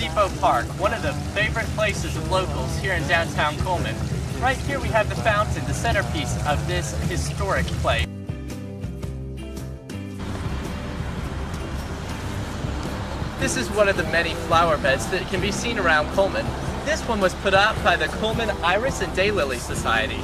Depot Park, one of the favorite places of locals here in downtown Cullman. Right here we have the fountain, the centerpiece of this historic place. This is one of the many flower beds that can be seen around Cullman. This one was put up by the Cullman Iris and Daylily Society.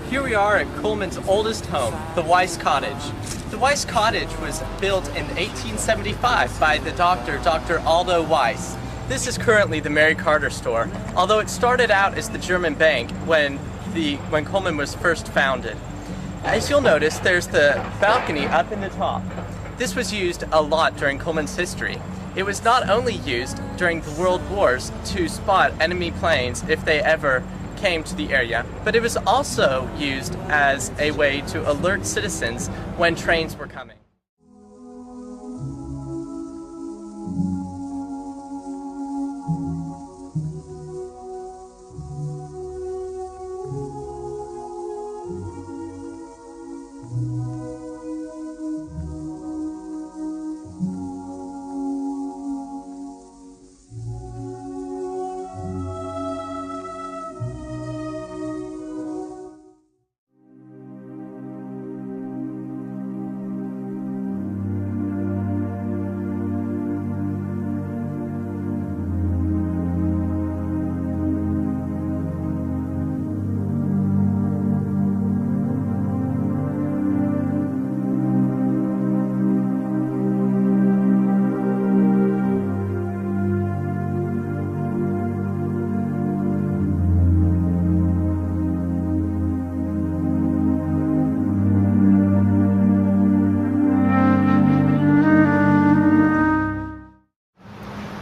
Here we are at Cullman's oldest home, the Weiss Cottage. The Weiss Cottage was built in 1875 by the Dr. Aldo Weiss. This is currently the Mary Carter store, although it started out as the German bank when Cullman was first founded. As you'll notice, there's the balcony up in the top. This was used a lot during Cullman's history. It was not only used during the World Wars to spot enemy planes if they ever came to the area, but it was also used as a way to alert citizens when trains were coming.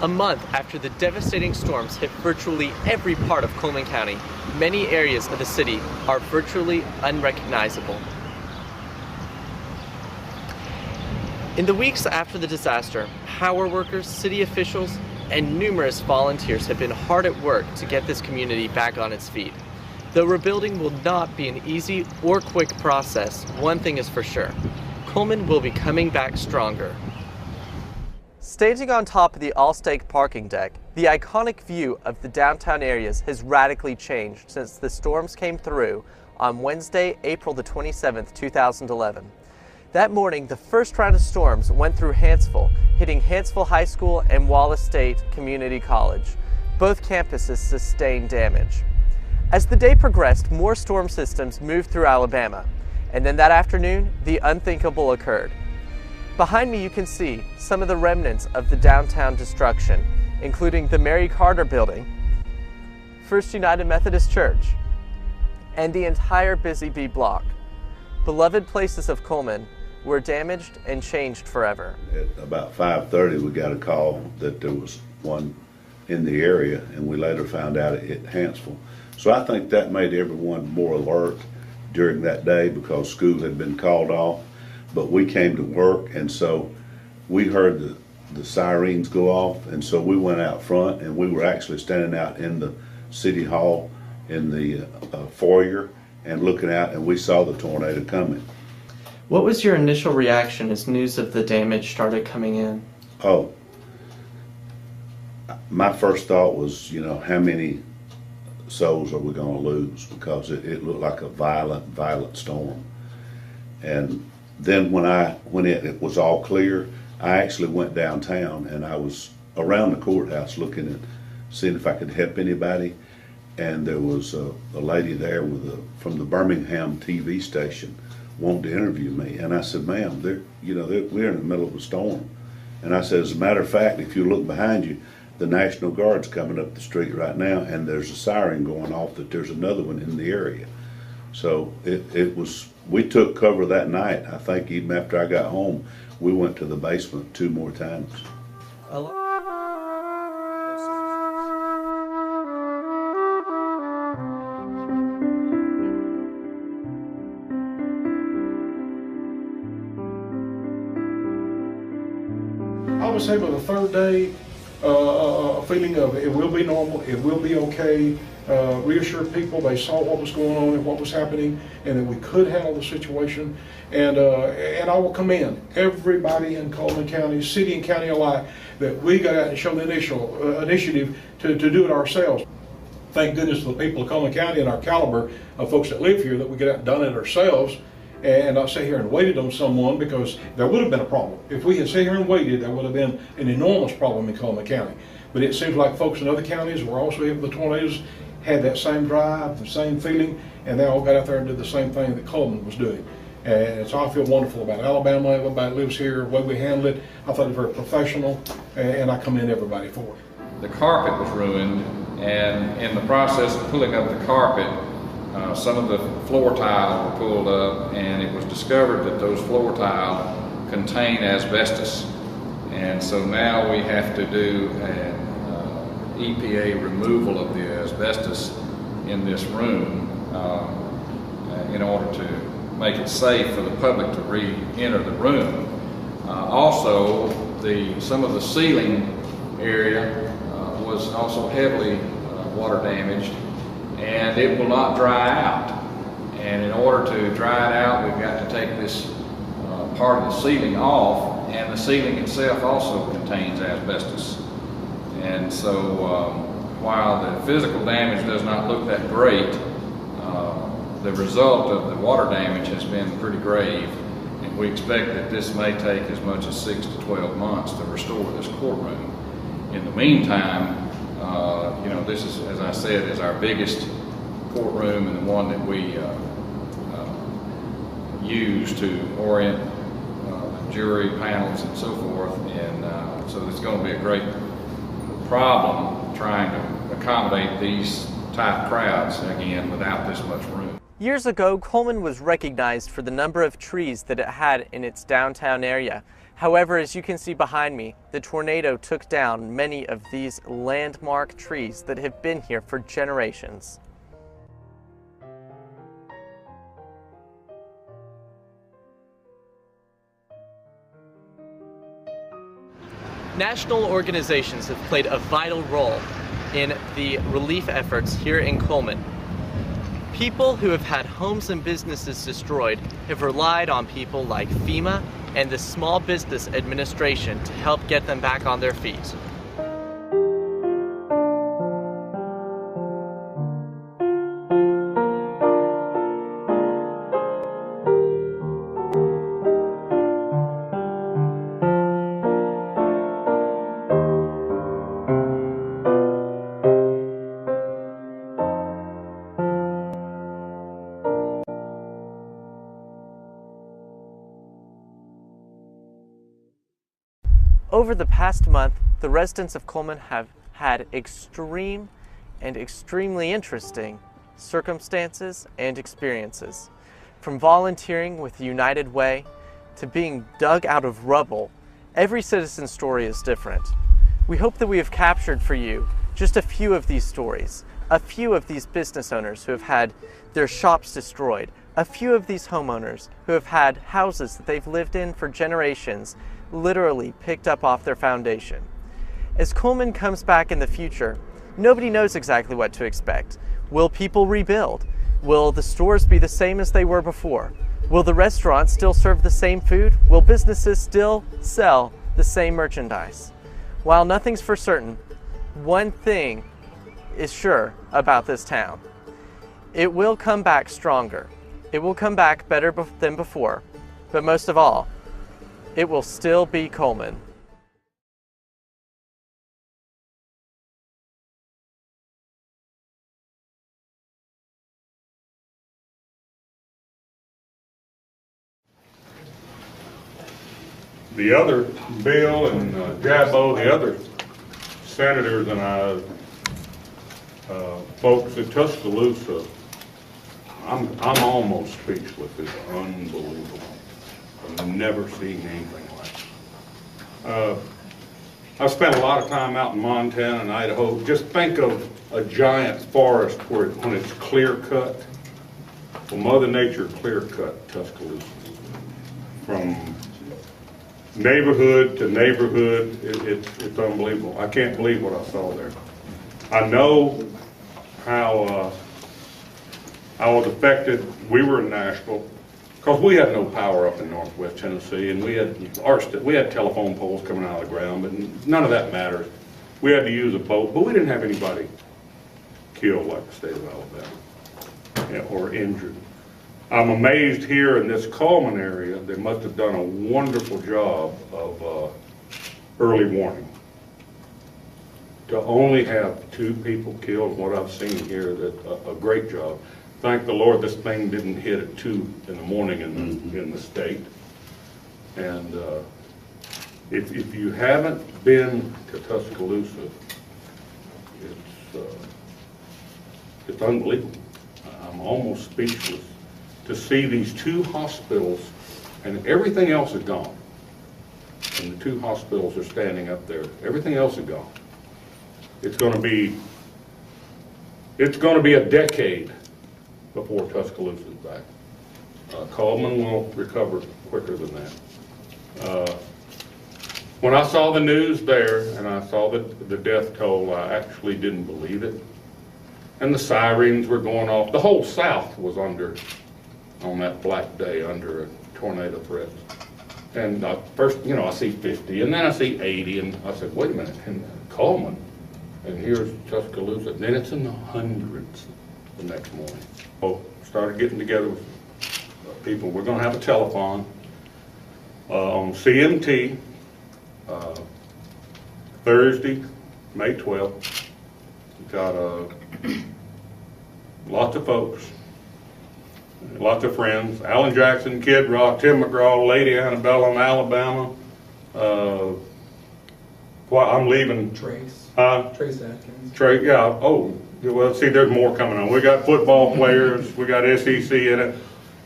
A month after the devastating storms hit virtually every part of Cullman County, many areas of the city are virtually unrecognizable. In the weeks after the disaster, power workers, city officials, and numerous volunteers have been hard at work to get this community back on its feet. Though rebuilding will not be an easy or quick process, one thing is for sure: Cullman will be coming back stronger. Standing on top of the Allstake parking deck, the iconic view of the downtown areas has radically changed since the storms came through on Wednesday, April the 27th, 2011. That morning, the first round of storms went through Hanceville, hitting Hanceville High School and Wallace State Community College. Both campuses sustained damage. As the day progressed, more storm systems moved through Alabama, and then that afternoon, the unthinkable occurred. Behind me you can see some of the remnants of the downtown destruction, including the Mary Carter Building, First United Methodist Church, and the entire Busy Bee block. Beloved places of Cullman were damaged and changed forever. At about 5:30 we got a call that there was one in the area, and we later found out it hit Hanceville. So I think that made everyone more alert during that day because school had been called off. But we came to work, and so we heard the sirens go off, and so we went out front, and we were actually standing out in the city hall in the foyer and looking out, and we saw the tornado coming. What was your initial reaction as news of the damage started coming in? Oh, my first thought was, you know, how many souls are we going to lose, because it looked like a violent storm. And then when it was all clear, I actually went downtown, and I was around the courthouse looking and seeing if I could help anybody. And there was a lady there from the Birmingham TV station wanted to interview me. And I said, ma'am, we're in the middle of a storm. And I said, as a matter of fact, if you look behind you, the National Guard's coming up the street right now, and there's a siren going off that there's another one in the area. So we took cover that night. I think even after I got home, we went to the basement 2 more times. I would say by the third day, a feeling of it will be normal, it will be okay, reassure people they saw what was going on and what was happening, and that we could handle the situation. And I will commend everybody in Cullman County, city and county alike, that we got out and showed the initiative to do it ourselves. Thank goodness for the people of Cullman County and our caliber of folks that live here that we get out and done it ourselves, and not sit here and waited on someone, because there would have been a problem. If we had sat here and waited, there would have been an enormous problem in Cullman County. But it seems like folks in other counties were also hit with the tornadoes, had that same drive, the same feeling, and they all got out there and did the same thing that Cullman was doing. And so I feel wonderful about Alabama. Everybody lives here, the way we handle it. I thought it was very professional, and I commend everybody for it. The carpet was ruined, and in the process of pulling up the carpet, some of the floor tile were pulled up, and it was discovered that those floor tile contain asbestos. And so now we have to do an EPA removal of the asbestos in this room in order to make it safe for the public to re-enter the room. Also, some of the ceiling area was also heavily water damaged, and it will not dry out. And in order to dry it out, we've got to take this part of the ceiling off, and the ceiling itself also contains asbestos. And so while the physical damage does not look that great, the result of the water damage has been pretty grave, and we expect that this may take as much as 6 to 12 months to restore this courtroom. In the meantime, this is, as I said, is our biggest courtroom and the one that we use to orient jury panels and so forth, and so it's going to be a great problem trying to accommodate these type crowds again without this much room. Years ago, Cullman was recognized for the number of trees that it had in its downtown area. However, as you can see behind me, the tornado took down many of these landmark trees that have been here for generations. National organizations have played a vital role in the relief efforts here in Cullman. People who have had homes and businesses destroyed have relied on people like FEMA and the Small Business Administration to help get them back on their feet. Over the past month, the residents of Cullman have had extreme and extremely interesting circumstances and experiences. From volunteering with the United Way to being dug out of rubble, every citizen's story is different. We hope that we have captured for you just a few of these stories, a few of these business owners who have had their shops destroyed, a few of these homeowners who have had houses that they've lived in for generations literally picked up off their foundation. As Cullman comes back in the future, nobody knows exactly what to expect. Will people rebuild? Will the stores be the same as they were before? Will the restaurants still serve the same food? Will businesses still sell the same merchandise? While nothing's for certain, one thing is sure about this town. It will come back stronger. It will come back better than before. But most of all, it will still be Cullman. The other, Bill and Jabbo, the other senators and I, folks at Tuscaloosa, I'm almost speechless. It's unbelievable. I've never seen anything like it. I've spent a lot of time out in Montana and Idaho. Just think of a giant forest when it's clear cut. Well, Mother Nature clear cut Tuscaloosa from neighborhood to neighborhood, it's unbelievable. I can't believe what I saw there. I know how I was affected. We were in Nashville because we had no power up in Northwest Tennessee, and we had telephone poles coming out of the ground, but none of that matters. We had to use a boat, but we didn't have anybody killed like the state of Alabama, or injured. I'm amazed here in this Cullman area, they must have done a wonderful job of early warning. To only have 2 people killed, what I've seen here, a great job. Thank the Lord this thing didn't hit at 2 in the morning in the state. And if you haven't been to Tuscaloosa, it's unbelievable. I'm almost speechless to see these 2 hospitals, and everything else is gone. And the 2 hospitals are standing up there. Everything else is gone. It's going to be a decade before Tuscaloosa is back. Cullman will recover quicker than that. When I saw the news there and I saw the death toll, I actually didn't believe it. And the sirens were going off. The whole South was on that black day, under a tornado threat. And first, I see 50, and then I see 80, and I said, wait a minute, and Cullman, and here's Tuscaloosa. Then it's in the hundreds the next morning. So started getting together with people. We're going to have a telethon on CMT Thursday, May 12th. We've got lots of folks, lots of friends. Alan Jackson, Kid Rock, Tim McGraw, Lady Annabella, Alabama. I'm leaving. Trace. Trace Atkins. Trace, yeah. Oh, well, see, there's more coming on. We got football players. We got SEC in it.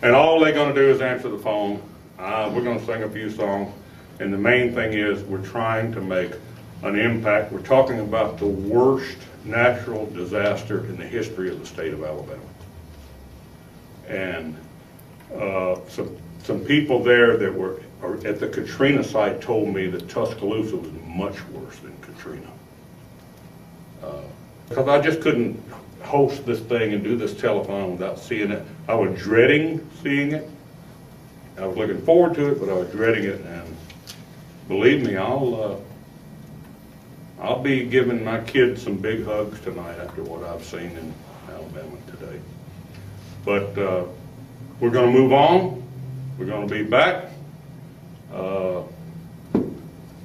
And all they're going to do is answer the phone. We're going to sing a few songs. And the main thing is we're trying to make an impact. We're talking about the worst natural disaster in the history of the state of Alabama. And some people there that were at the Katrina site told me that Tuscaloosa was much worse than Katrina. Because I just couldn't host this thing and do this telethon without seeing it. I was dreading seeing it. I was looking forward to it, but I was dreading it. And believe me, I'll be giving my kids some big hugs tonight after what I've seen in Alabama today. But we're going to move on. We're going to be back.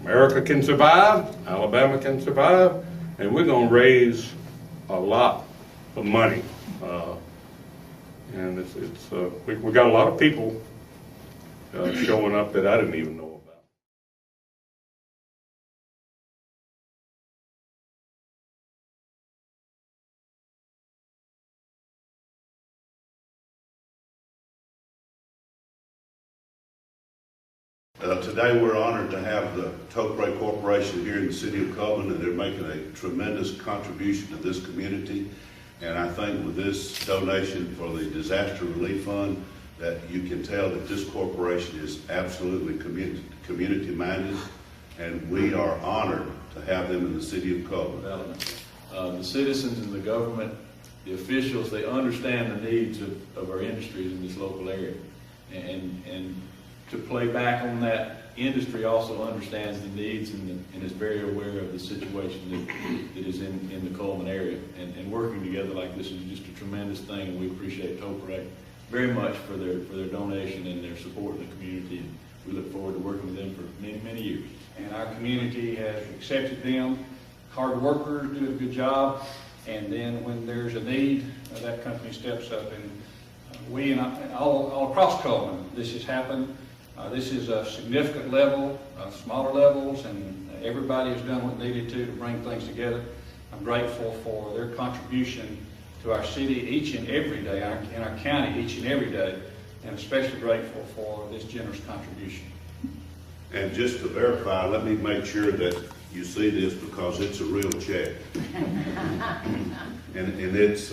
America can survive. Alabama can survive. And we're going to raise a lot of money. And we got a lot of people showing up that I didn't even know about. Today we're honored to have the Tokray Corporation here in the city of Cullman, and they're making a tremendous contribution to this community. And I think with this donation for the Disaster Relief Fund, that you can tell that this corporation is absolutely community minded, and we are honored to have them in the city of Cullman. The citizens and the government, the officials, they understand the needs of our industries in this local area. And to play back on that, industry also understands the needs and is very aware of the situation that is in the Cullman area. And working together like this is just a tremendous thing, and we appreciate Tokray very much for their donation and their support in the community. And we look forward to working with them for many, many years. And our community has accepted them. Hard workers do a good job, and then when there's a need, that company steps up. And we and all across Cullman, this has happened. This is a significant level, smaller levels, and everybody has done what needed to bring things together. I'm grateful for their contribution to our city each and every day, in our county each and every day, and especially grateful for this generous contribution. And just to verify, let me make sure that you see this, because it's a real check. and it's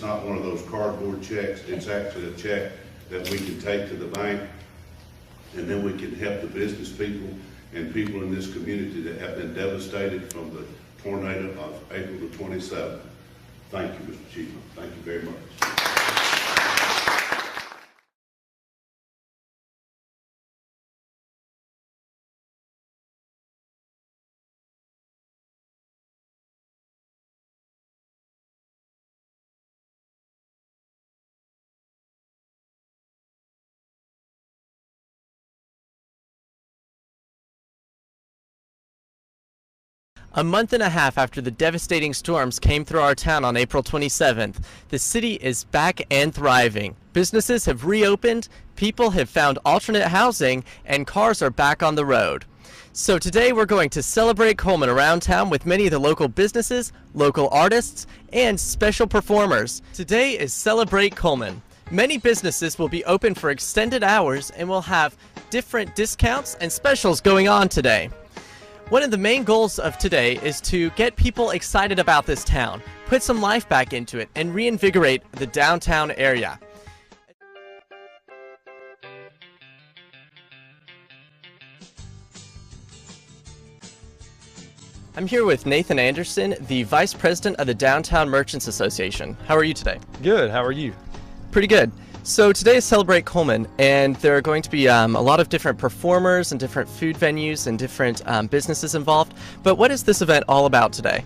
not one of those cardboard checks. It's actually a check that we can take to the bank and then we can help the business people and people in this community that have been devastated from the tornado of April the 27th. Thank you, Mr. Chiefman. Thank you very much. A month and a half after the devastating storms came through our town on April 27th, the city is back and thriving. Businesses have reopened, people have found alternate housing, and cars are back on the road. So today we're going to celebrate Cullman around town with many of the local businesses, local artists, and special performers. Today is Celebrate Cullman. Many businesses will be open for extended hours and will have different discounts and specials going on today. One of the main goals of today is to get people excited about this town, put some life back into it, and reinvigorate the downtown area. I'm here with Nathan Anderson, the Vice President of the Downtown Merchants Association. How are you today? Good, how are you? Pretty good. So today is Celebrate Cullman, and there are going to be a lot of different performers and different food venues and different businesses involved. But what is this event all about today?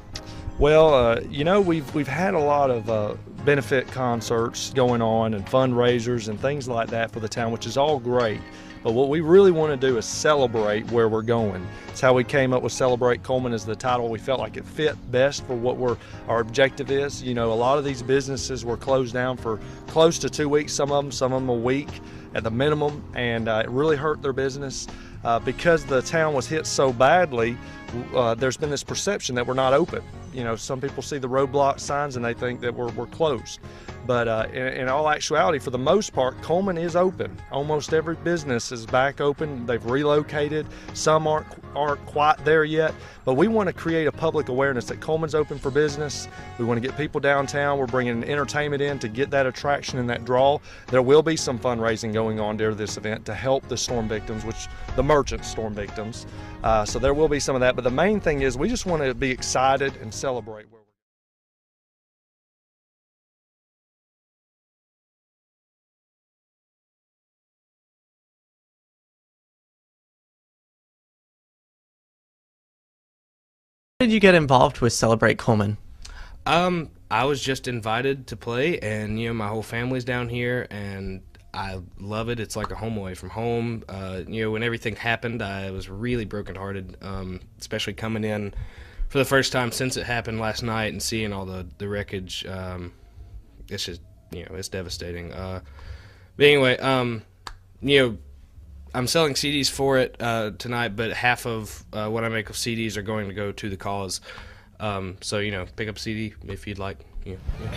Well, you know, we've had a lot of benefit concerts going on and fundraisers and things like that for the town, which is all great. But what we really want to do is celebrate where we're going. It's how we came up with Celebrate Cullman as the title. We felt like it fit best for what our objective is. You know, a lot of these businesses were closed down for close to 2 weeks, some of them a week at the minimum, and it really hurt their business. Because the town was hit so badly, there's been this perception that we're not open. You know, some people see the roadblock signs and they think that we're closed. But in all actuality, for the most part, Cullman is open. Almost every business is back open. They've relocated. Some aren't quite there yet. But we want to create a public awareness that Cullman's open for business. We want to get people downtown. We're bringing entertainment in to get that attraction and that draw. There will be some fundraising going on during this event to help the storm victims, the merchant storm victims. So there will be some of that. But the main thing is we just want to be excited and celebrate where we're going. How did you get involved with Celebrate Cullman? I was just invited to play, and you know, my whole family's down here, and I love it. It's like a home away from home. You know, when everything happened, I was really brokenhearted, especially coming in for the first time since it happened last night and seeing all the wreckage. It's just, you know, it's devastating. But anyway, you know, I'm selling CDs for it tonight, but half of what I make of CDs are going to go to the cause. So, you know, pick up a CD if you'd like. You know, yeah.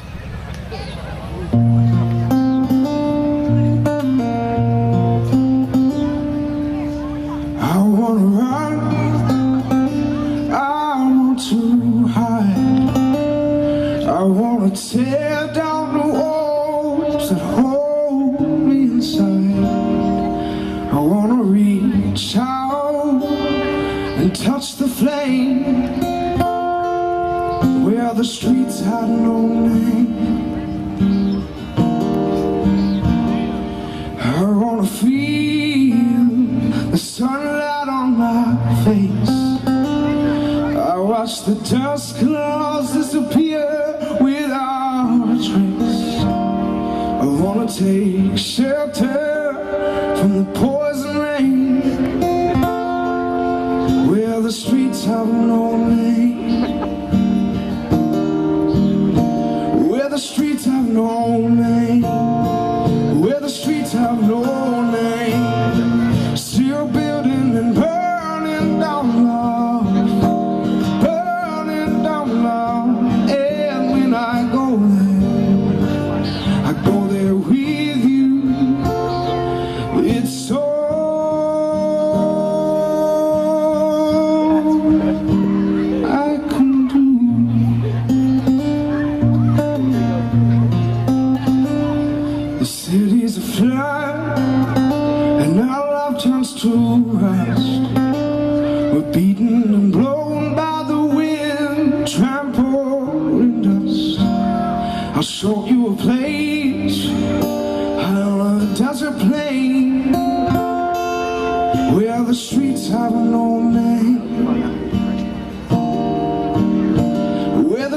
I wanna run, I want to hide, I wanna tear down the walls that hold me inside. I wanna reach out and touch the flame where the streets had no name. I wanna feel the sunlight on my face. I watch the dust clouds disappear without a trace. I wanna take shelter from the poison rain where the streets have no name. Where the streets have no name. Where the streets have no name. Still building and burning down love, burning down love. And when I go there with you. It's so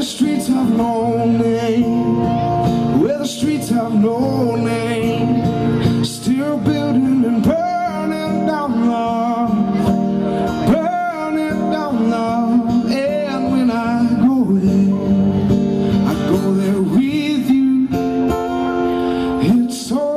streets have no name, where the streets have no name, still building and burning down love, burning down love. And when I go there with you. It's so